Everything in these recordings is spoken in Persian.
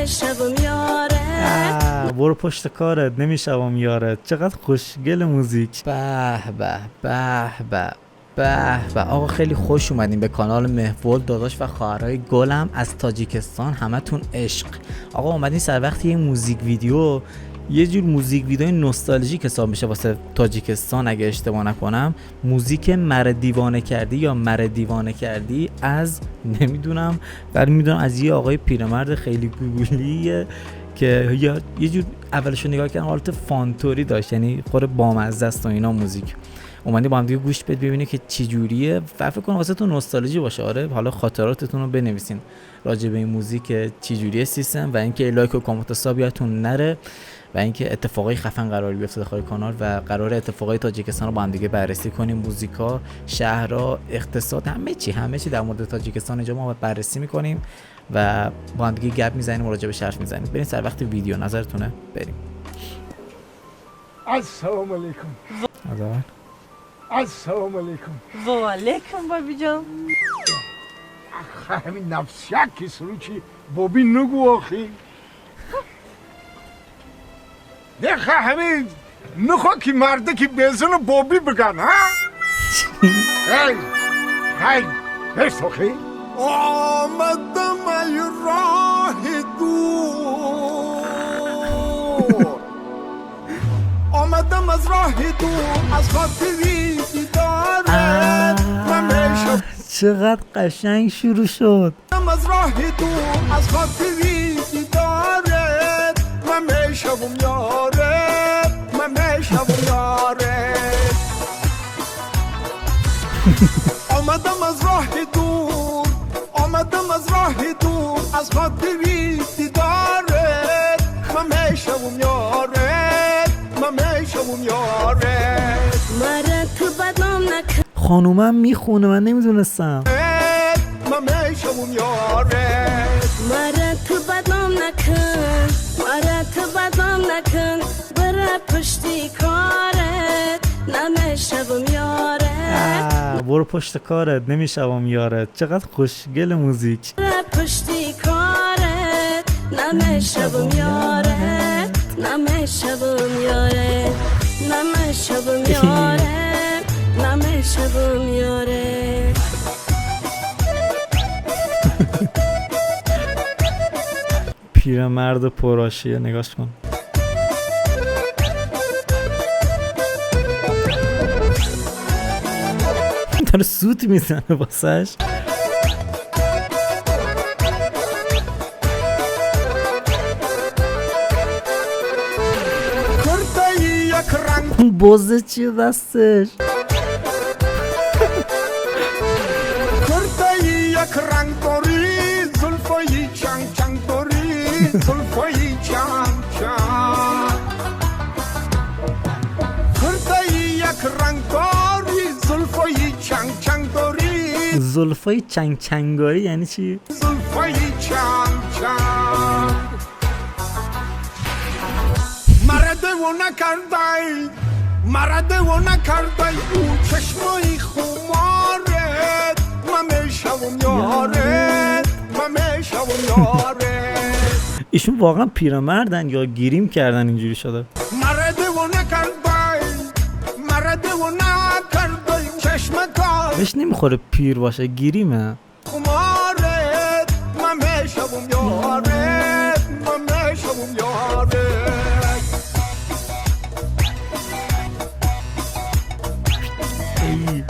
نمیشم یاره. برو پشت کارت نمیشم یارت. چقدر خوشگل موزیک. به به به به به به. آقا خیلی خوش اومدین به کانال مهول داداش و خواهرای گلم از تاجیکستان. همتون عشق. آقا اومدین سر وقت یه موزیک ویدیو، یه جور موزیک ویدیو نوستالژیک حساب میشه واسه تاجیکستان اگه اشتباه نکنم. موزیک مره دیوانه کردی یا مره دیوانه کردی از نمیدونم، ولی میدونم از یه آقای پیرمرد خیلی گوگلیه که یه جور اولشو نگاه کردم حالت فانتوری داشت، یعنی خود بامزه است و اینا. موزیک اومدی با هم دیگه گوش بد ببینید که چه جوریه و فکر کنم واسه تو نوستالژی باشه. آره حالا خاطراتتون رو بنویسین راجع به این موزیک چه جوریه سیستم، و اینکه لایک و کامنت حساب یادتون نره، و اینکه اتفاقای خفن قرار بیفته داخل کانال و قرار اتفاقای تاجیکستان رو با هم دیگه بررسی کنیم. موزیکا، شهرها، اقتصاد، همه چی در مورد تاجیکستان اینجا ما بررسی میکنیم و با هم دیگه گپ میزنیم و راجع به حرف میزنیم. بریم سر وقت ویدیو، نظرتونه؟ بریم. السلام علیکم. السلام علیکم. و علیکم بابی جان. همین نفسیک که سروچی بابی نگو آخی. دیخه همین نخوا که مرده که بیزن بابی بگن ها. هی بشت آخی. آمدم ای راه دور، آمدم از راه دور از خاطری دیدارت نمیشم. چقدر قشنگ شروع شد. از راه دور از خاطری دیدارت نمیشم یارت، نمیشم یارت. آمدم از راه دور، آمدم از راه دور از خاطری دیدارت نمیشم یارت، نمیشم یارت. مرا تو بدنام نکن. خانومم میخونه من نمیدونستم. نمیشم یارت. مرا تو بدنام نکن، مرا تو بدنام نکن. برا پشتی کارت نمیشم یارت. برو پشت کارت نمیشم یارت. چقدر خوشگل موزیک. برا پشتی کارت نمیشم یارت، نمیشم یارت، نمیشم یارت، نمیشم یارت. پیرمرد پرآشیه نگاش کن. داره سوت میزنه واسش. کرده یک رنگ اون بزه چیه دستش؟ کرده یک رنگ داری، زلفایی چنگ چنگ داری، زلفایی چنگ چنگ. کرده یک رنگ داری، زلفایی چنگ چنگ داری، زلفای چنگ چنگاری یعنی چی؟ زلفایی چنگ چنگ. مرده و نکردی، مرده و نکردی او چشمای خمارت نمیشم یارت، نمیشم یارت. ایشون واقعا پیرمردن یا گیریم کردن اینجوری شده؟ مرده و نکردی، مرده و نکردی چشم کار بهش نمیخوره پیر باشه، گیریمه. خمارت نمیشم یارت، نمیشم یارت. ای.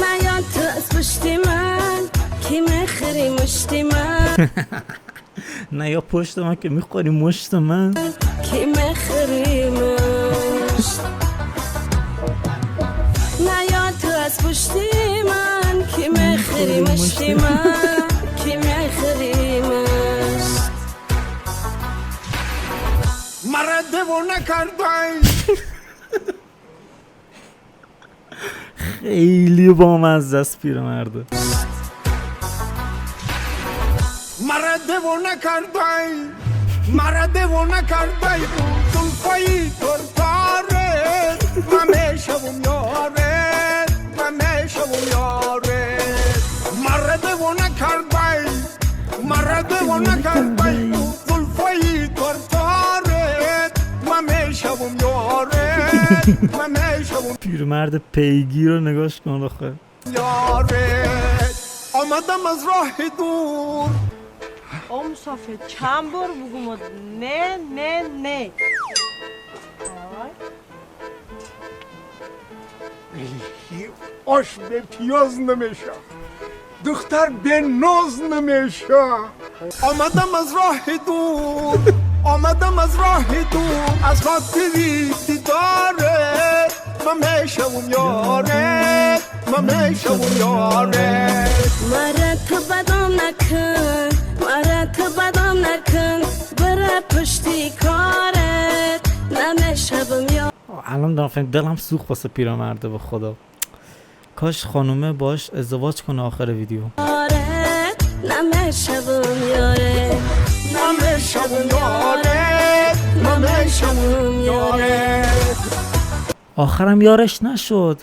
نیان تو از پشتی من کی میخری مشتی من. نه یا پشت من که میخوری مشت من. کی میخری مشت. نیان تو از پشتی من کی میخری مشتی من، کی میخری مشت. مرده و نکردی خیلی بامزه است پیرمرده. مرا دیوانه کردی مرا دیوانه کردی زلفای ترتاره من میشم یاره من میشم یاره مرا دیوانه کردی مرا دیوانه کردی زلفای ترتاره من میشم یاره من میشم پیرمرد پیگیر رو نگاش کن آخه. یاره آمدم از راه دور آ مسافر چند بار بگم نه نه نه. آش به پیاز نمیشه دختر به ناز نمیشه آمدم از راه دور آمدم از راه دور از خاطری دیداره من میشم یاره من میشم یاره مرا تو بدم نکن مرا تو بدم نکن بره پشتی کارت نمیشم یا الان دارم فهم دلم سوخت واسه پیرمرده به خدا. کاش خانومه باش ازدواج کنه آخر ویدیو. کارت نمیشم یاره نمیشم یاره نمیشم یاره آخرم یارش نشد.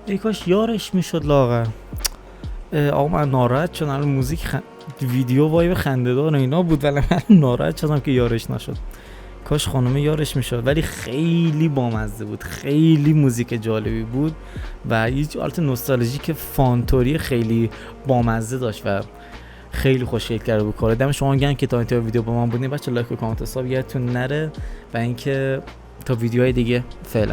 ای کاش یارش میشد لاغر. آقا من ناراحت شدم. الان موزیک ویدیو وایب خنده‌دار و اینا بود ولی من ناراحت شدم که یارش نشد. کاش خانومه یارش میشد. ولی خیلی بامزه بود، خیلی موزیک جالبی بود و یه حالت نوستالژیک فانتوری خیلی بامزه داشت و خیلی خوشگل کرده بود کار. دم شما گرم که تا انتهای ویدیو با من بودین. بچه لایک و کامنت حساب یادتون نره و اینکه تا ویدیوهای دیگه فعلا.